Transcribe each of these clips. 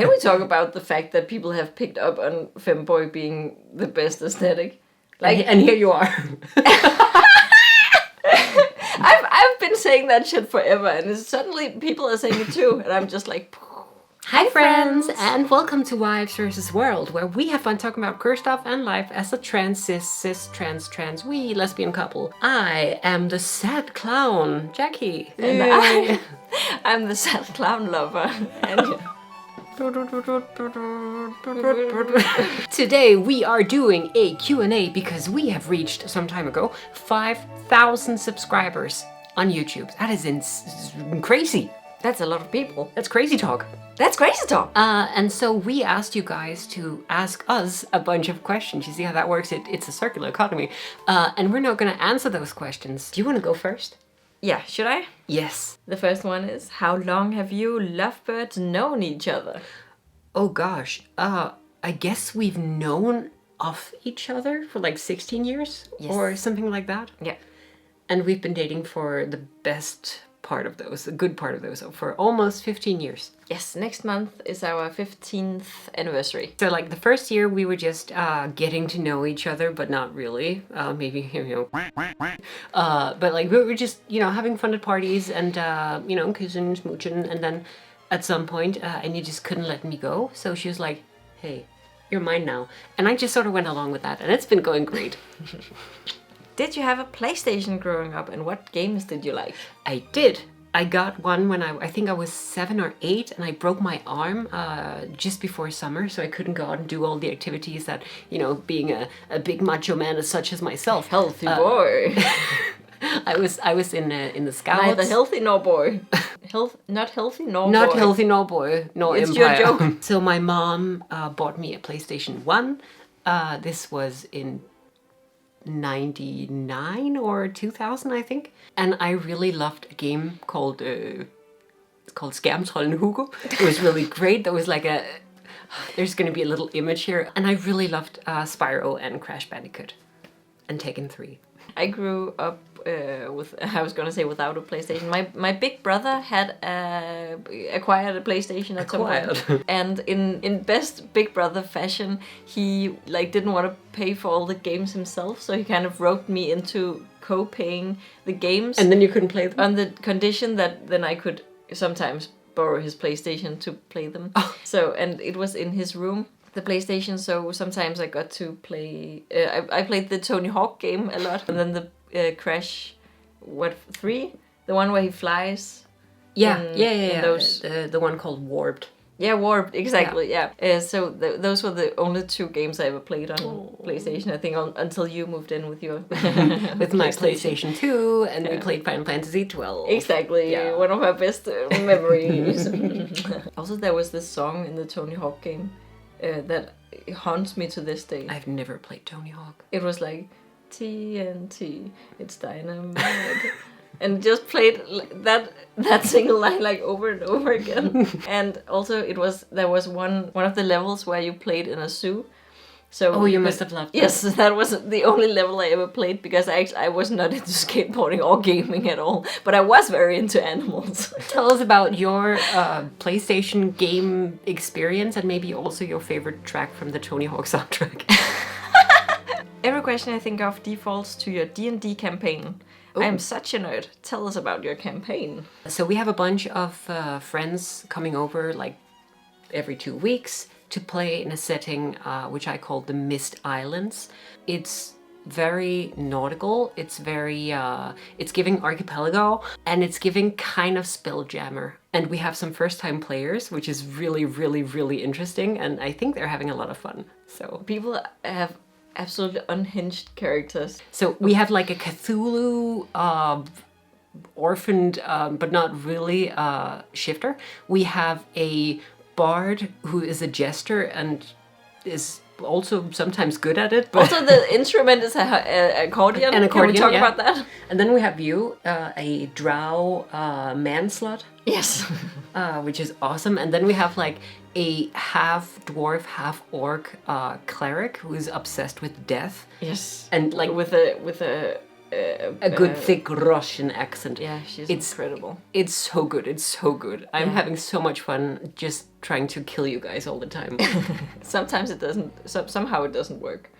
Can we talk about the fact that people have picked up on femboy being the best aesthetic? Like, and here you are. I've been saying that shit forever, and suddenly people are saying it too, and I'm just like... Hi friends, and welcome to Wives vs. World, where we have fun talking about queer stuff and life as a trans, trans, we lesbian couple. I am the sad clown, Jackie. And I'm the sad clown lover. And today we are doing a Q&A because we have reached, some time ago, 5,000 subscribers on YouTube. That is crazy. That's a lot of people. That's crazy talk. That's crazy talk. And so we asked you guys to ask us a bunch of questions. You see how that works? It's a circular economy. And we're not going to answer those questions. Do you want to go first? Yeah, should I? Yes. The first one is, how long have you lovebirds known each other? Oh gosh. I guess we've known of each other for like 16 years or something like that. Yeah. And we've been dating for the best part of those, a good part of those, for almost 15 years. Yes, next month is our 15th anniversary. So like the first year we were just getting to know each other, but not really. Maybe, but like we were just, having fun at parties and, kissing, smooching. And then at some point, and you just couldn't let me go. So she was like, hey, you're mine now. And I just sort of went along with that. And it's been going great. Did you have a PlayStation growing up, and what games did you like? I did. I got one when I think I was 7 or 8, and I broke my arm just before summer, so I couldn't go out and do all the activities that, being a big macho man such as myself. Healthy boy. I was in the Scouts. Neither healthy nor boy. Not healthy nor boy. Not healthy nor boy, nor it's empire. Your joke. So my mom bought me a PlayStation 1. This was in 99 or 2000, I think. And I really loved a game called Skærmtrollen Hugo. It was really great. There was like there's going to be a little image here. And I really loved Spyro and Crash Bandicoot and Tekken 3. I grew up without a PlayStation. My big brother had acquired a PlayStation at some point. And in best big brother fashion, he didn't want to pay for all the games himself, so he kind of roped me into co-paying the games. And then you couldn't play them? On the condition that then I could sometimes borrow his PlayStation to play them. Oh. So, and it was in his room, the PlayStation, so sometimes I got to play... I played the Tony Hawk game a lot, and then the Crash 3? The one where he flies? Yeah. Those... The one called Warped. Yeah, Warped, exactly, yeah. So those were the only 2 games I ever played on PlayStation, I think, until you moved in with your... with my PlayStation 2, and we played Final Fantasy 12. Exactly, one of my best memories. Also, there was this song in the Tony Hawk game that haunts me to this day. I've never played Tony Hawk. It was like, TNT, it's dynamite. And just played that single line like over and over again. And also there was one of the levels where you played in a zoo. So you must have loved that. Yes, that was the only level I ever played because I was not into skateboarding or gaming at all. But I was very into animals. Tell us about your PlayStation game experience and maybe also your favorite track from the Tony Hawk soundtrack. Every question I think of defaults to your D&D campaign. Ooh. I am such a nerd. Tell us about your campaign. So we have a bunch of friends coming over like every 2 weeks to play in a setting which I call the Mist Islands. It's very nautical. It's very, it's giving archipelago, and it's giving kind of Spelljammer. And we have some first-time players, which is really, really, really interesting. And I think they're having a lot of fun. So people have absolutely unhinged characters. So we have like a Cthulhu orphaned, but not really shifter. We have a bard who is a jester and is also sometimes good at it. But also the instrument is a accordion. An accordion. Can we talk about that? And then we have you, a drow manslut. Yes. Which is awesome. And then we have like a half dwarf, half orc cleric who is obsessed with death. Yes. And like with a a good thick Russian accent. Yeah, she's incredible. It's so good. It's so good. I'm having so much fun just trying to kill you guys all the time. Sometimes it doesn't. Somehow it doesn't work.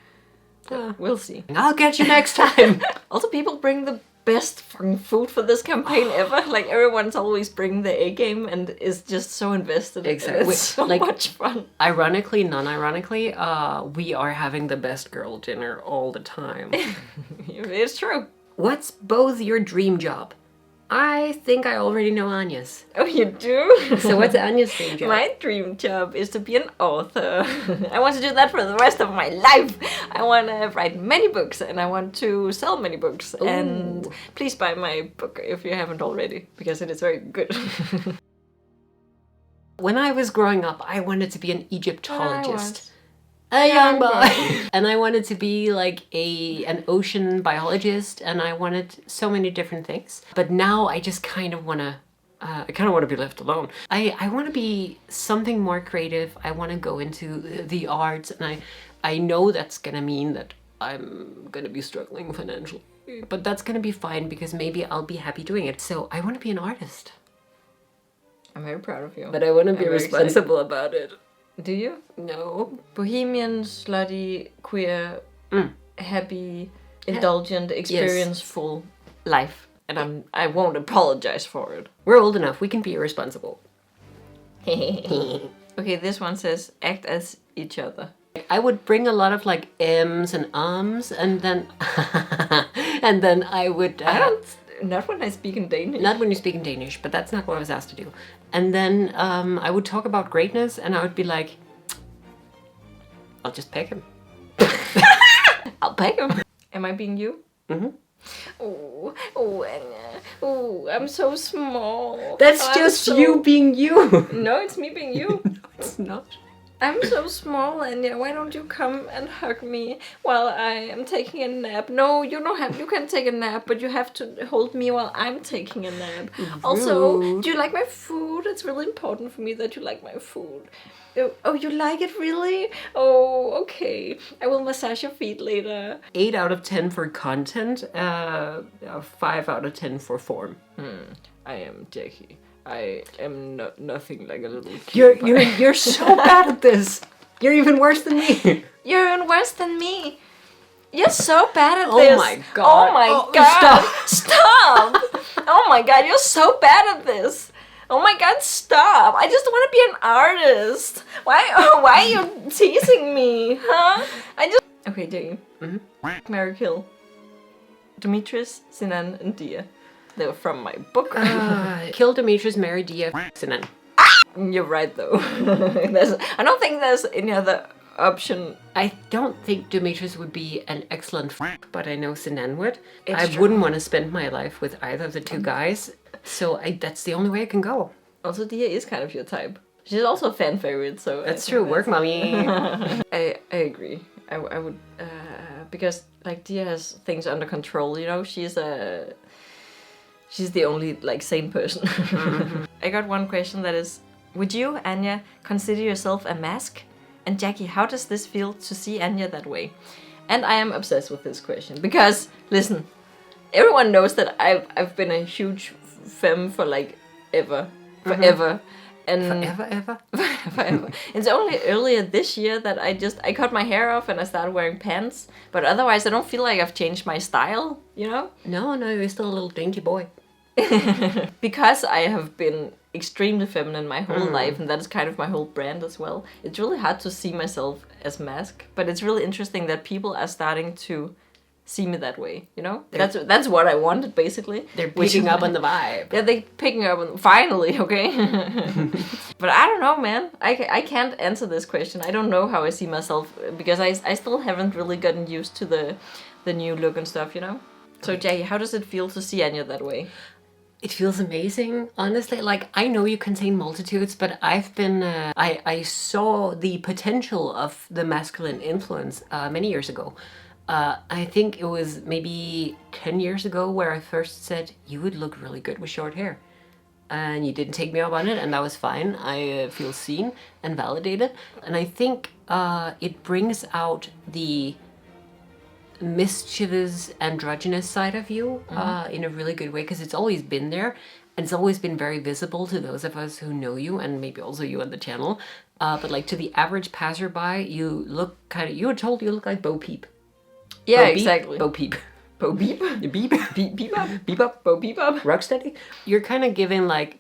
We'll see. I'll get you next time. Also, people bring the best fucking food for this campaign ever. Like, everyone's always bringing the A game and is just so invested. Exactly. It's so much fun. Ironically, non-ironically, we are having the best girl dinner all the time. It's true. What's both your dream job? I think I already know Anya's. Oh, you do? So what's Anya's dream job? My dream job is to be an author. I want to do that for the rest of my life. I want to write many books and I want to sell many books. Ooh. And please buy my book if you haven't already, because it is very good. When I was growing up, I wanted to be an Egyptologist. A young boy. And I wanted to be like an ocean biologist, and I wanted so many different things. But now I just kind of want to be left alone. I want to be something more creative. I want to go into the arts, and I know that's going to mean that I'm going to be struggling financially. But that's going to be fine because maybe I'll be happy doing it. So I want to be an artist. I'm very proud of you. But I want to be responsible about it. Do you? No. Bohemian, slutty, queer, happy, indulgent, experienceful life. And I won't apologize for it. We're old enough. We can be irresponsible. Okay, this one says, act as each other. I would bring a lot of like M's and ums, and then and then I would... Not when I speak in Danish. Not when you speak in Danish, but that's not what I was asked to do. And then I would talk about greatness, and I would be like, I'll just peck him. I'll peck him. Am I being you? Mm-hmm. Oh, Anya. Oh, I'm so small. That's just you being you. No, it's me being you. No, it's not. I'm so small, Anya. Why don't you come and hug me while I am taking a nap? No, you don't have. You can take a nap, but you have to hold me while I'm taking a nap. Rude. Also, do you like my food? It's really important for me that you like my food. Oh, you like it really? Oh, okay. I will massage your feet later. 8 out of 10 for content. 5 out of 10 for form. I am Jackie. I am nothing like a little kid. You're so bad at this. You're even worse than me. You're even worse than me. You're so bad at this. Oh my god. Oh my god. Stop. Oh my god, you're so bad at this. Oh my god, stop. I just want to be an artist. Why are you teasing me? Huh? Okay, Jackie. Mm-hmm. Marry, kill. Demetrius, Sinan, and Dia. They were from my book. Kill Demetrius, marry Dia, Sinan. You're right, though. I don't think there's any other option. I don't think Demetrius would be an excellent but I know Sinan would. I wouldn't want to spend my life with either of the two guys, so that's the only way I can go. Also, Dia is kind of your type. She's also a fan favorite, so... That's true, work mommy. I agree. I would... because, like, Dia has things under control, you know? She's the only, like, sane person. Mm-hmm. I got one question that is, would you, Anya, consider yourself a mask? And Jackie, how does this feel to see Anya that way? And I am obsessed with this question because, listen, everyone knows that I've been a huge femme for, like, forever. And Forever? Forever. It's only earlier this year that I cut my hair off and I started wearing pants. But otherwise, I don't feel like I've changed my style, you know? No, you're still a little dainty boy. Because I have been extremely feminine my whole life, and that is kind of my whole brand as well. It's really hard to see myself as mask, but it's really interesting that people are starting to see me that way, you know? That's what I wanted, basically. They're picking up on the vibe. Yeah, they're picking up on... Finally, okay? But I don't know, man. I can't answer this question. I don't know how I see myself, because I still haven't really gotten used to the new look and stuff, you know? So, Jay, how does it feel to see Anya that way? It feels amazing, honestly. Like, I know you contain multitudes, but I've been... I saw the potential of the masculine influence many years ago. I think it was maybe 10 years ago where I first said, you would look really good with short hair. And you didn't take me up on it, and that was fine. I feel seen and validated. And I think it brings out the mischievous, androgynous side of you in a really good way, because it's always been there. And it's always been very visible to those of us who know you, and maybe also you on the channel. But like to the average passerby, you look you were told you look like Bo Peep. Yeah, Bo exactly. Bo Peep. Bo Beep? Beep. Beep up? Beep up? Bo Beep up? Rocksteady. You're kind of given like,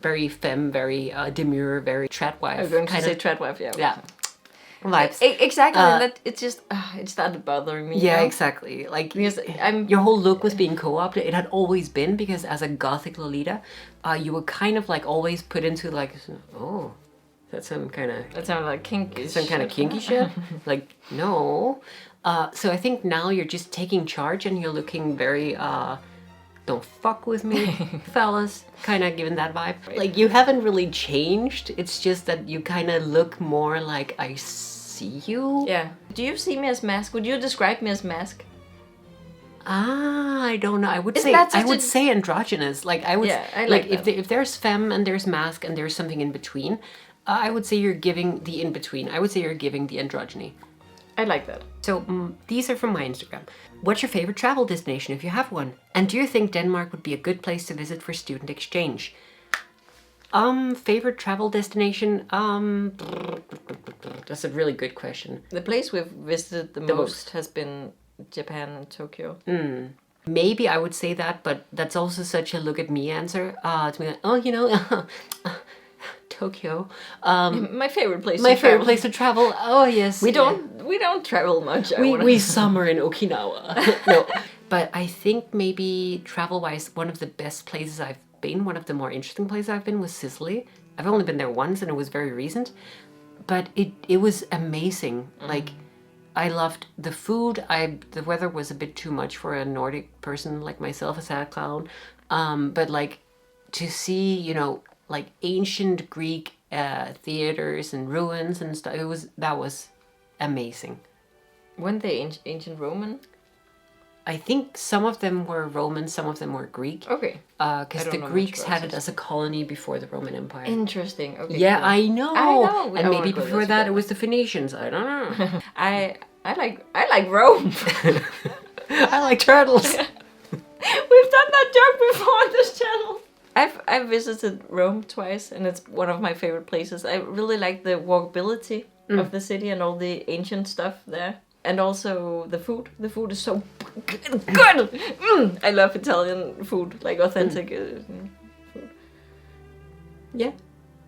very femme, very demure, very tradwife. I'm going to say tradwife, yeah. Yeah. Vibes. Exactly. That it's just it started bothering me. Yeah, exactly. Like because your whole look was being co-opted. It had always been, because as a gothic Lolita, you were kind of like always put into like, oh, that's some kind of that sounded like kinky. Some kind of kinky shit. Like no. So I think now you're just taking charge and you're looking very don't fuck with me, fellas. Kind of given that vibe. Like you haven't really changed. It's just that you kind of look more like I see you. Yeah. Do you see me as Mask? Would you describe me as Mask? I don't know. I would Isn't say androgynous. Like I would. Yeah, I like that. if there's femme and there's Mask and there's something in between, I would say you're giving the in between. I would say you're giving the androgyny. I like that. So these are from my Instagram. What's your favorite travel destination if you have one? And do you think Denmark would be a good place to visit for student exchange? Favorite travel destination? That's a really good question. The place we've visited the most has been Japan and Tokyo. Maybe I would say that, but that's also such a look at me answer. To be like, Tokyo. My favorite place. My favorite place to travel. Oh yes. We don't travel much. We summer in Okinawa. No, but I think maybe travel-wise, one of the best places I've been, one of the more interesting places I've been was Sicily. I've only been there once, and it was very recent, but it was amazing. Like I loved the food. The weather was a bit too much for a Nordic person like myself, a sad clown. But like to see, like ancient Greek theaters and ruins and stuff. That was amazing. Weren't they ancient Roman? I think some of them were Roman, some of them were Greek. Okay. Because the Greeks had it as a colony before the Roman Empire. Interesting. Okay. Yeah, cool. I know. And maybe before that it was the Phoenicians. I don't know. I like Rome. I like turtles. We've done that joke before on this channel. I've visited Rome twice, and it's one of my favorite places. I really like the walkability of the city and all the ancient stuff there. And also the food. The food is so good. I love Italian food, like authentic food. Yeah,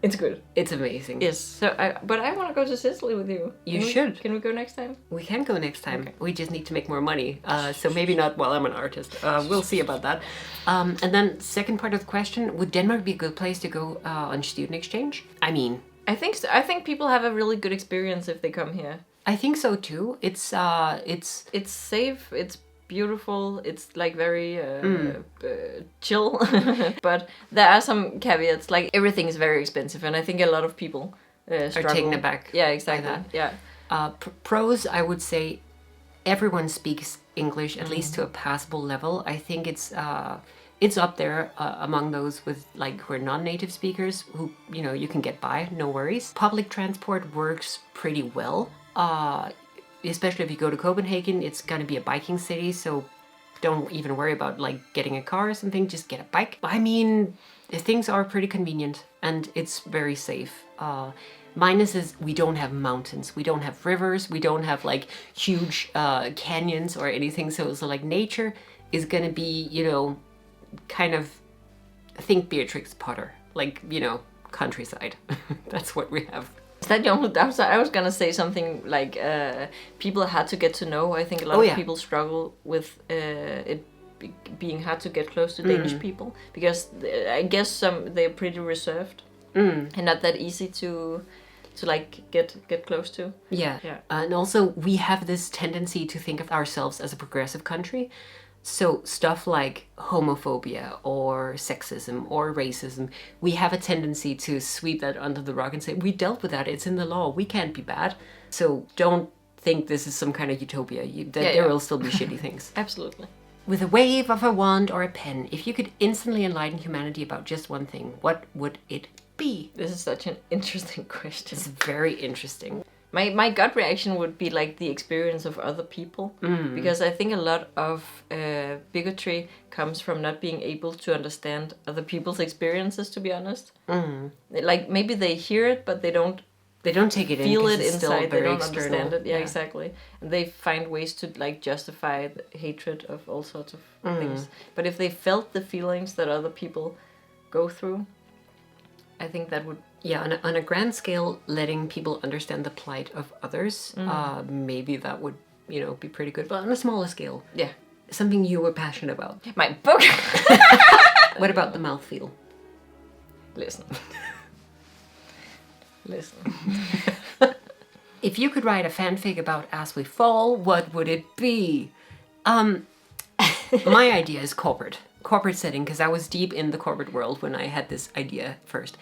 it's good. It's amazing. Yes. So, but I want to go to Sicily with you. You should. Can we go next time? We can go next time. Okay. We just need to make more money. So maybe not while I'm an artist. We'll see about that. And then second part of the question: would Denmark be a good place to go on student exchange? I mean, I think so. I think people have a really good experience if they come here. I think so too. It's safe. It's beautiful. It's like very chill. But there are some caveats. Like everything is very expensive, and I think a lot of people struggle. Are taken aback. Yeah, exactly. Yeah. Pros, I would say, everyone speaks English at least to a passable level. I think it's up there among those with like who are non-native speakers who you can get by, no worries. Public transport works pretty well. Especially if you go to Copenhagen, it's gonna be a biking city, so don't even worry about like getting a car or something, just get a bike. I mean, things are pretty convenient and it's very safe. Minus is we don't have mountains, we don't have rivers, we don't have like huge canyons or anything, so like nature is gonna be, kind of, think Beatrix Potter, like, countryside. That's what we have. Is that the only downside? I was gonna say something like people are hard to get to know. I think a lot of people struggle with it being hard to get close to Danish people because I guess they're pretty reserved and not that easy to like get close to. Yeah. And also we have this tendency to think of ourselves as a progressive country. So stuff like homophobia or sexism or racism, we have a tendency to sweep that under the rug and say, we dealt with that, it's in the law, we can't be bad. So don't think this is some kind of utopia. There will still be shitty things. Absolutely. With a wave of a wand or a pen, if you could instantly enlighten humanity about just one thing, what would it be? This is such an interesting question. It's very interesting. My gut reaction would be like the experience of other people, because I think a lot of bigotry comes from not being able to understand other people's experiences, to be honest. Like maybe they hear it, but they don't take it feel in, it it's still inside. They very don't external. understand it. Yeah, exactly. And they find ways to like justify the hatred of all sorts of things. But if they felt the feelings that other people go through, I think that would... Yeah, on a grand scale, letting people understand the plight of others, maybe that would, be pretty good. But on a smaller scale, Yeah. something you were passionate about. My book! What about the mouthfeel? Listen. Listen. If you could write a fanfic about As We Fall, what would it be? My idea is corporate setting, because I was deep in the corporate world when I had this idea first.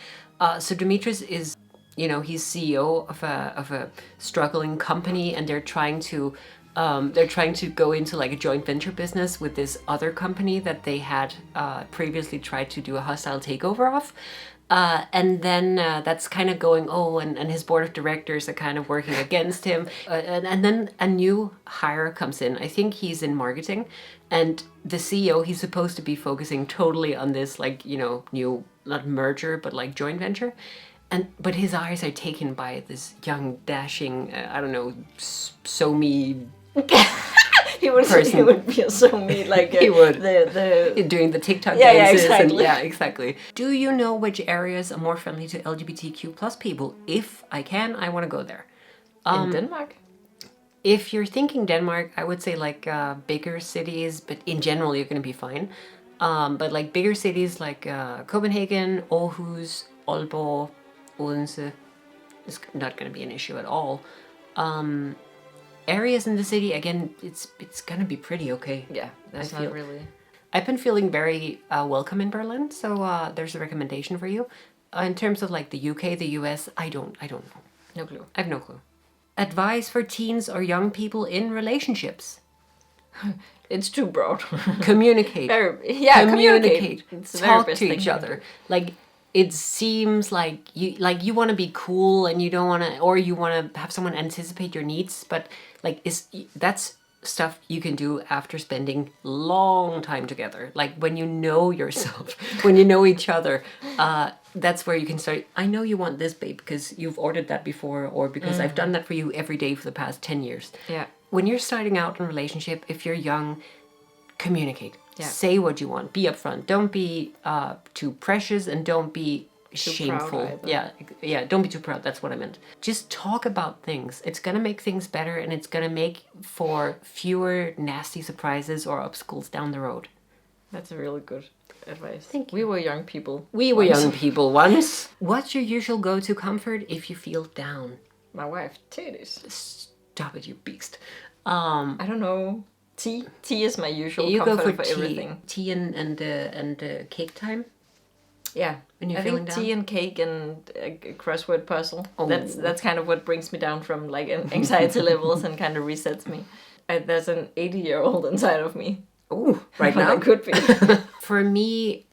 So Dimitris is, he's CEO of a struggling company, and they're trying to go into like a joint venture business with this other company that they had previously tried to do a hostile takeover of. And then that's kind of going, and his board of directors are kind of working against him. And then a new hire comes in. I think he's in marketing. And the CEO, he's supposed to be focusing totally on this, like, new, not merger, but like joint venture. But his eyes are taken by this young, dashing, so-me He would be so mean, like he would doing the TikTok dances. Exactly. Exactly. Do you know which areas are more friendly to LGBTQ plus people? If I can, I want to go there. In Denmark? If you're thinking Denmark, I would say like bigger cities, but in general you're going to be fine. But like bigger cities like Copenhagen, Aarhus, Aalborg, Odense is not going to be an issue at all. Areas in the city, again, it's gonna be pretty okay. Yeah, that's not really... I've been feeling very welcome in Berlin, so there's a recommendation for you. In terms of like the UK, the US, I don't know. No clue. I have no clue. Advice for teens or young people in relationships. It's too broad. Communicate. Communicate. Talk to each other. Like, it seems like you want to be cool and you don't want to, or you want to have someone anticipate your needs, but like that's stuff you can do after spending long time together. Like when you know yourself, when you know each other, that's where you can start. I know you want this, babe, because you've ordered that before, or because I've done that for you every day for the past 10 years. Yeah. When you're starting out in a relationship, if you're young, communicate. Yeah. Say what you want. Be upfront. Don't be too precious, and don't be shameful. Yeah. Don't be too proud. That's what I meant. Just talk about things. It's gonna make things better, and it's gonna make for fewer nasty surprises or obstacles down the road. That's a really good advice. Thank you. We were young people. Once. What's your usual go-to comfort if you feel down? My wife, titties. Stop it, you beast. I don't know. Tea. Tea is my usual you comfort go for tea. Everything. Tea and cake time. Yeah, when you're I feeling think down? tea and cake and a crossword puzzle. Oh. That's kind of what brings me down from like anxiety levels and kind of resets me. There's an 80-year-old inside of me. Oh, right now that could be. For me,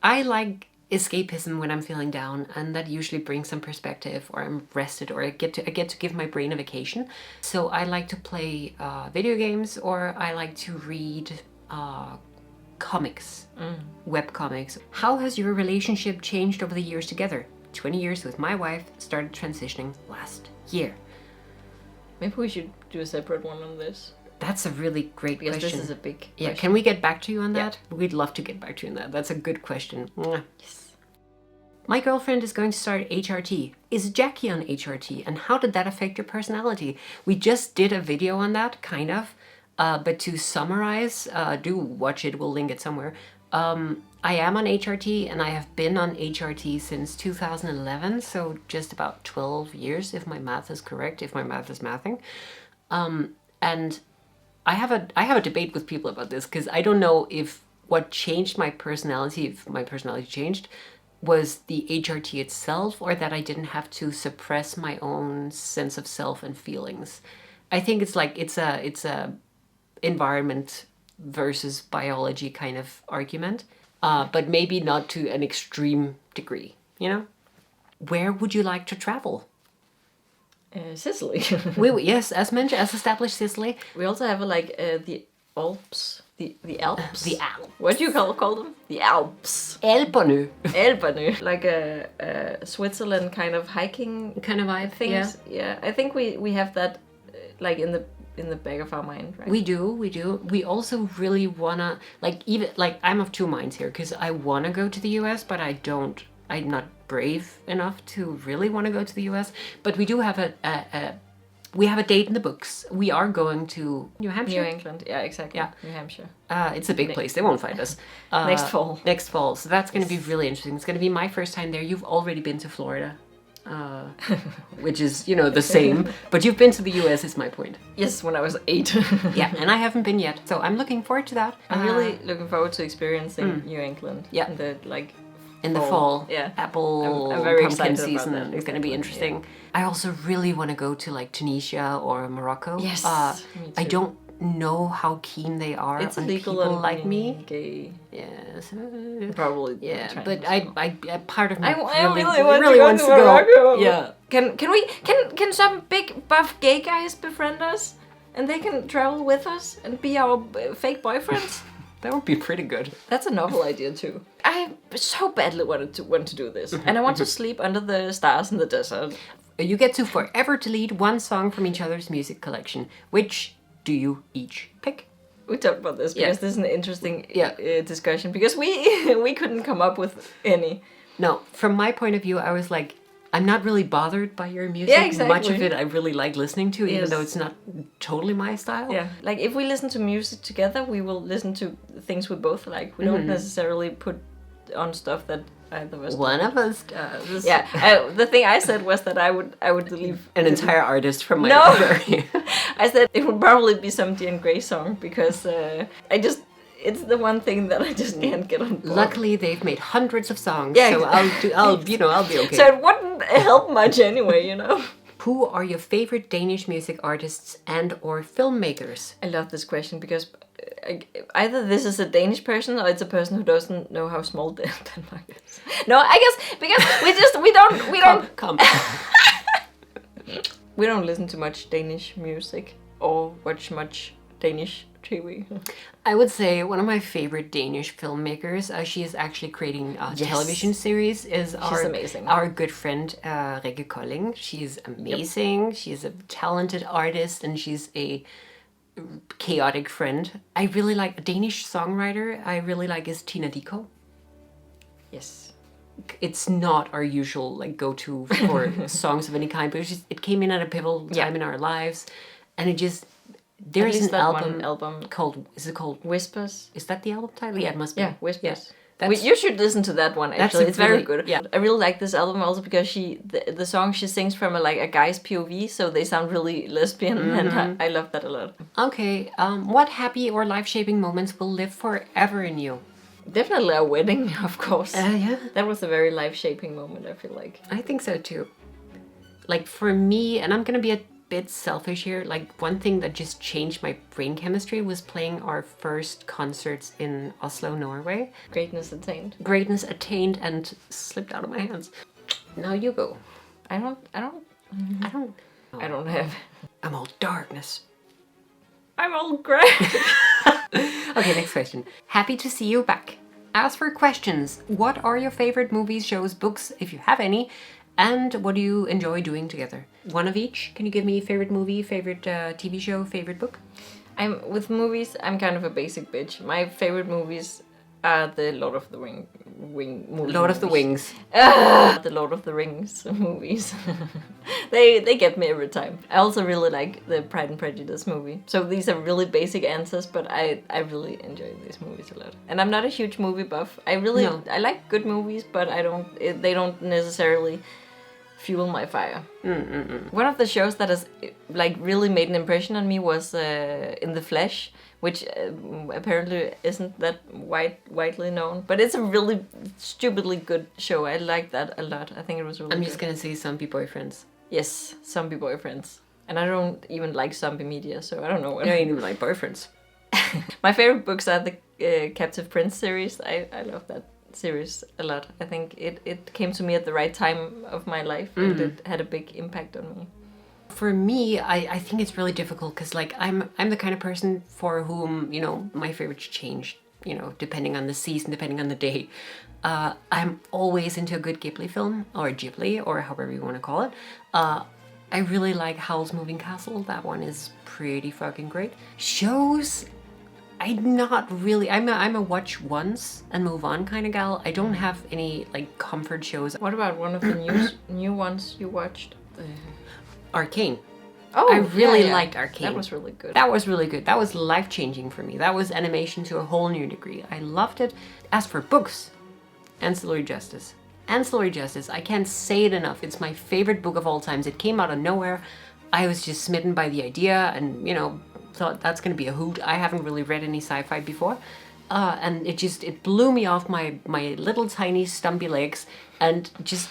I like escapism when I'm feeling down, and that usually brings some perspective, or I'm rested, or I get to give my brain a vacation. So I like to play video games, or I like to read comics, web comics. How has your relationship changed over the years together? 20 years with my wife, started transitioning last year. Maybe we should do a separate one on this. That's a really great question. Because this is a big question. Yeah, can we get back to you on that? Yeah. We'd love to get back to you on that. That's a good question. Yes. My girlfriend is going to start HRT. Is Jackie on HRT? And how did that affect your personality? We just did a video on that, kind of. But to summarize, do watch it. We'll link it somewhere. I am on HRT, and I have been on HRT since 2011. So just about 12 years, if my math is correct, if my math is mathing. And I have a debate with people about this, because I don't know if what changed my personality, if my personality changed, was the HRT itself, or that I didn't have to suppress my own sense of self and feelings. I think it's like it's a environment versus biology kind of argument, but maybe not to an extreme degree, you know? Where would you like to travel? Sicily. Yes, as mentioned, as established, Sicily. We also have the Alps. The Alps. The Alps. What do you call them? The Alps. Alperne. Alperne. Like a Switzerland kind of hiking kind of vibe. things. Yeah. I think we have that like in the back of our mind, right? We do. We also really wanna I'm of two minds here because I wanna go to the US, but I'm not brave enough to really want to go to the US. But we do have a date in the books. We are going to New Hampshire. New England, yeah, exactly. Yeah. New Hampshire. It's a big place. They won't find us. Next fall. Next fall. So that's going to be really interesting. It's going to be my first time there. You've already been to Florida, which is, the same. But you've been to the US, is my point. Yes, when I was 8. Yeah, and I haven't been yet. So I'm looking forward to that. I'm really looking forward to experiencing New England. Yeah. In the fall. Yeah. Apple I'm very pumpkin excited season. about that. It's going to be interesting. Yeah. I also really want to go to Tunisia or Morocco. Yes, me too. I don't know how keen they are it's on illegal people like me. Gay. Yes. Probably. Yeah, but I part of me I really wants to go. Morocco. Yeah. Can some big buff gay guys befriend us, and they can travel with us and be our fake boyfriends? That would be pretty good. That's a novel idea too. I so badly want to do this, and I want to sleep under the stars in the desert. You get to forever delete one song from each other's music collection. Which do you each pick? We talked about this because this is an interesting discussion because we couldn't come up with any. No, from my point of view, I was like, I'm not really bothered by your music. Yeah, exactly. Much of it I really like listening to, even though it's not totally my style. Yeah, like if we listen to music together, we will listen to things we both like. We don't necessarily put on stuff that either of us. One of us does. Yeah, the thing I said was that I would leave an entire artist from my library. I said it would probably be some Dian Grey song because it's the one thing that I just can't get on board. Luckily, they've made hundreds of songs, yeah, so I'll be okay. So it wouldn't help much anyway, Who are your favorite Danish music artists and/or filmmakers? I love this question because either this is a Danish person or it's a person who doesn't know how small Denmark is. No, I guess because we don't come. We don't listen to much Danish music or watch much Danish TV. I would say one of my favorite Danish filmmakers, she is actually creating a television series, is our good friend Rikke Kolding. She's amazing. Yep. She's a talented artist and she's a chaotic friend. I really like a Danish songwriter. I really like is Tina Dickow. Yes. It's not our usual go-to for songs of any kind, but it came in at a pivotal time in our lives, and it just. There is an album called. Is it called Whispers? Is that the album title? Yeah, it must be. Yeah, Whispers. Yeah. You should listen to that one. Actually, it's very good. Yeah, I really like this album also because the song she sings from a guy's POV, so they sound really lesbian, and I love that a lot. Okay, what happy or life-shaping moments will live forever in you? Definitely a wedding, of course. Yeah, that was a very life-shaping moment. I feel like. I think so too. For me, and I'm gonna be a bit selfish here, one thing that just changed my brain chemistry was playing our first concerts in Oslo, Norway. Greatness attained. Greatness attained and slipped out of my hands. Now you go. I don't have. I'm all darkness. I'm all gray. Okay, next question. Happy to see you back. As for questions, what are your favorite movies, shows, books, if you have any? And what do you enjoy doing together? One of each. Can you give me favorite movie, favorite TV show, favorite book? With movies, I'm kind of a basic bitch. My favorite movies are the Lord of the Rings movies. Lord of the Wings. The Lord of the Rings movies. They get me every time. I also really like the Pride and Prejudice movie. So these are really basic answers, but I really enjoy these movies a lot. And I'm not a huge movie buff. I like good movies, but they don't necessarily fuel my fire. One of the shows that has really made an impression on me was In the Flesh, which apparently isn't that widely known, but it's a really stupidly good show. I like that a lot. I think it was really I'm just gonna say Zombie Boyfriends. Yes, Zombie Boyfriends. And I don't even like zombie media, so I don't know what. I don't even like boyfriends. My favorite books are the Captive Prince series. I love that series a lot. I think it came to me at the right time of my life, and it had a big impact on me. For me, I think it's really difficult because like I'm the kind of person for whom, you know, my favorites change, you know, depending on the season, depending on the day. I'm always into a good Ghibli film, or Ghibli, or however you want to call it. I really like Howl's Moving Castle. That one is pretty fucking great. Shows, I'm not really. I'm a watch once and move on kind of gal. I don't have any like comfort shows. What about one of the new ones you watched? Arcane. Oh, I really yeah. liked Arcane. That was really good. That was really good. That was life-changing for me. That was animation to a whole new degree. I loved it. As for books, Ancillary Justice. Ancillary Justice, I can't say it enough. It's my favorite book of all times. It came out of nowhere. I was just smitten by the idea and, you know, thought that's going to be a hoot. I haven't really read any sci-fi before. And it blew me off my little tiny stumpy legs, and just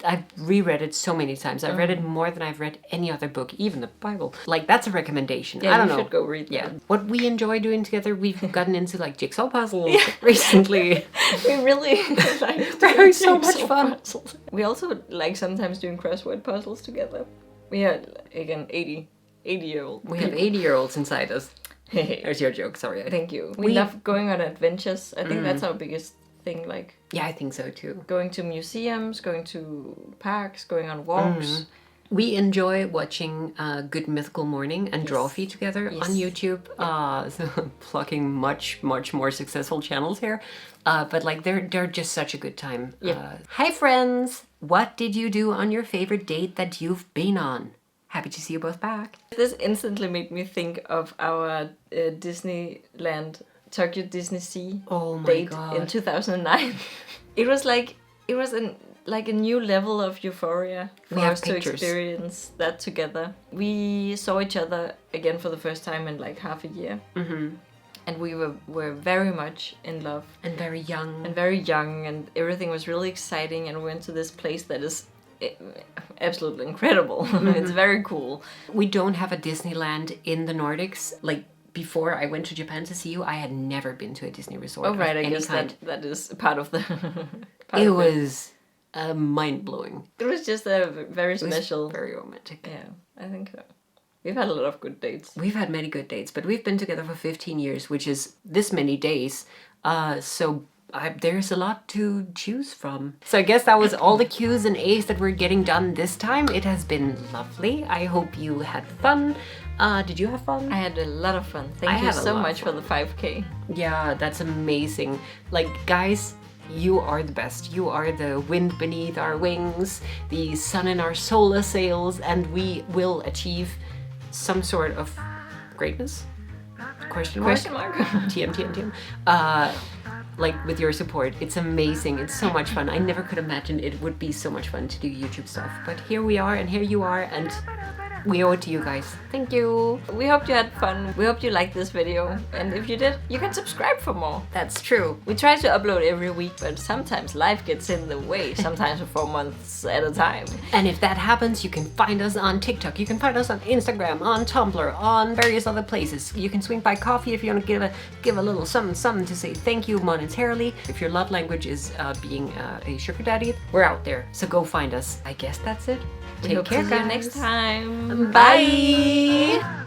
I've reread it so many times. I've read it more than I've read any other book, even the Bible. Like, that's a recommendation. Yeah, I don't know. You should go read that. Yeah. What we enjoy doing together, we've gotten into like jigsaw puzzles recently. We really like They're so much fun. Puzzles. We also like sometimes doing crossword puzzles together. We are, again, 80-year-old. We have 80-year-olds inside us. There's your joke, sorry. Thank you. We love going on adventures. I think that's our biggest thing, like... Yeah, I think so too. Going to museums, going to parks, going on walks. We enjoy watching Good Mythical Morning and Drawfee together on YouTube. So plugging much more successful channels here. But like they're just such a good time. Yeah. Hi friends! What did you do on your favorite date that you've been on? Happy to see you both back. This instantly made me think of our Disneyland Tokyo Disney Sea date in 2009. It was a new level of euphoria for us to experience that together. We saw each other again for the first time in like half a year. And we were very much in love. And very young. And everything was really exciting, and we went to this place that is absolutely incredible. It's very cool. We don't have a Disneyland in the Nordics. Like, before I went to Japan to see you, I had never been to a Disney resort. Oh, right, I guess that is part of the... It was mind-blowing. It was just a very special... very romantic. Yeah, I think so. We've had a lot of good dates. We've had many good dates, but we've been together for 15 years, which is this many days. So there's a lot to choose from. So I guess that was all the Q's and A's that we're getting done this time. It has been lovely. I hope you had fun. Did you have fun? I had a lot of fun. Thank you so much for the 5K. Yeah, that's amazing. Like, guys, you are the best. You are the wind beneath our wings, the sun in our solar sails, and we will achieve some sort of greatness? Question mark? TM. Like, with your support. It's amazing. It's so much fun. I never could imagine it would be so much fun to do YouTube stuff. But here we are, and here you are, and we owe it to you guys. Thank you. We hope you had fun. We hope you liked this video. And if you did, you can subscribe for more. That's true. We try to upload every week, but sometimes life gets in the way. Sometimes for 4 months at a time. And if that happens, you can find us on TikTok. You can find us on Instagram, on Tumblr, on various other places. You can swing by coffee if you want to give a little something to say thank you monetarily. If your love language is being a sugar daddy, we're out there. So go find us. I guess that's it. Take care, guys. See you next time. Bye.